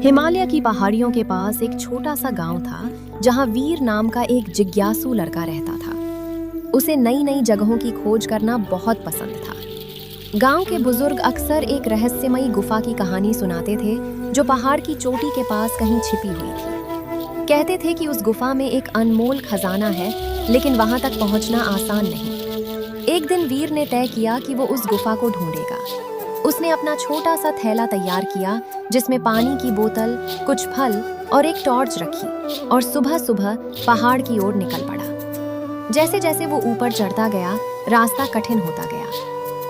हिमालय की पहाड़ियों के पास एक छोटा सा गांव था जहां वीर नाम का एक जिज्ञासु लड़का रहता था। उसे नई नई जगहों की खोज करना बहुत पसंद था। गांव के बुजुर्ग अक्सर एक रहस्यमयी गुफा की कहानी सुनाते थे जो पहाड़ की चोटी के पास कहीं छिपी हुई थी। कहते थे कि उस गुफा में एक अनमोल खजाना है, लेकिन वहां तक पहुंचना आसान नहीं। एक दिन वीर ने तय किया कि वो उस गुफा को ढूंढेगा। उसने अपना छोटा सा थैला तैयार किया जिसमें पानी की बोतल, कुछ फल और एक टॉर्च रखी, और सुबह सुबह पहाड़ की ओर निकल पड़ा। जैसे जैसे वो ऊपर चढ़ता गया, रास्ता कठिन होता गया।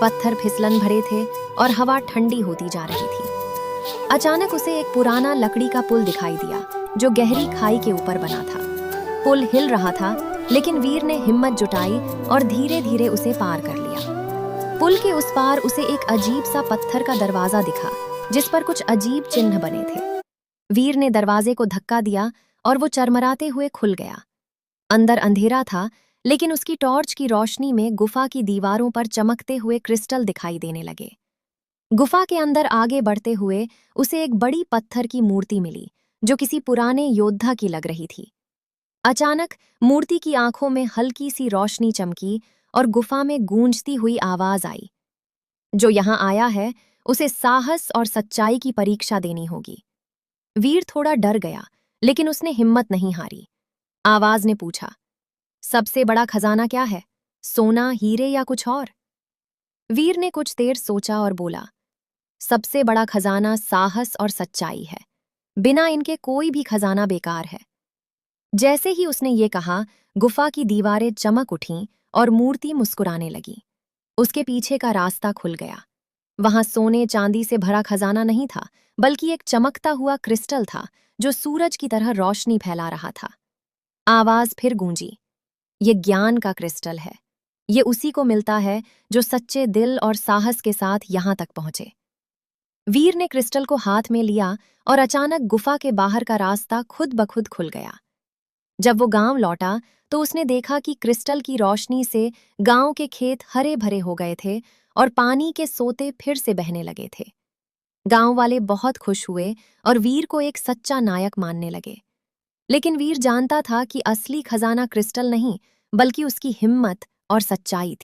पत्थर फिसलन भरे थे और हवा ठंडी होती जा रही थी। अचानक उसे एक पुराना लकड़ी का पुल दिखाई दिया जो गहरी खाई के ऊपर बना था। पुल हिल रहा था, लेकिन वीर ने हिम्मत जुटाई और धीरे धीरे उसे पार कर लिया। पुल के उस पार उसे एक अजीब सा पत्थर का दरवाजा दिखा जिस पर कुछ अजीब चिन्ह बने थे। वीर ने दरवाजे को धक्का दिया और वो चरमराते हुए खुल गया। अंदर अंधेरा था, लेकिन उसकी टॉर्च की रोशनी में गुफा की दीवारों पर चमकते हुए क्रिस्टल दिखाई देने लगे। गुफा के अंदर आगे बढ़ते हुए उसे एक बड़ी पत्थर की मूर्ति मिली जो किसी पुराने योद्धा की लग रही थी। अचानक मूर्ति की आंखों में हल्की सी रोशनी चमकी और गुफा में गूंजती हुई आवाज आई, जो यहाँ आया है उसे साहस और सच्चाई की परीक्षा देनी होगी। वीर थोड़ा डर गया, लेकिन उसने हिम्मत नहीं हारी। आवाज ने पूछा, सबसे बड़ा खजाना क्या है? सोना, हीरे या कुछ और? वीर ने कुछ देर सोचा और बोला, सबसे बड़ा खजाना साहस और सच्चाई है। बिना इनके कोई भी खजाना बेकार है। जैसे ही उसने ये कहा, गुफा की दीवारें चमक उठीं और मूर्ति मुस्कुराने लगी। उसके पीछे का रास्ता खुल गया। वहां सोने चांदी से भरा खजाना नहीं था, बल्कि एक चमकता हुआ क्रिस्टल था जो सूरज की तरह रोशनी फैला रहा था। आवाज फिर गूंजी, ये ज्ञान का क्रिस्टल है। ये उसी को मिलता है जो सच्चे दिल और साहस के साथ यहां तक पहुंचे। वीर ने क्रिस्टल को हाथ में लिया और अचानक गुफा के बाहर का रास्ता खुद ब खुद खुल गया। जब वो गांव लौटा तो उसने देखा कि क्रिस्टल की रोशनी से गांव के खेत हरे भरे हो गए थे और पानी के सोते फिर से बहने लगे थे। गांव वाले बहुत खुश हुए और वीर को एक सच्चा नायक मानने लगे। लेकिन वीर जानता था कि असली खजाना क्रिस्टल नहीं, बल्कि उसकी हिम्मत और सच्चाई थी।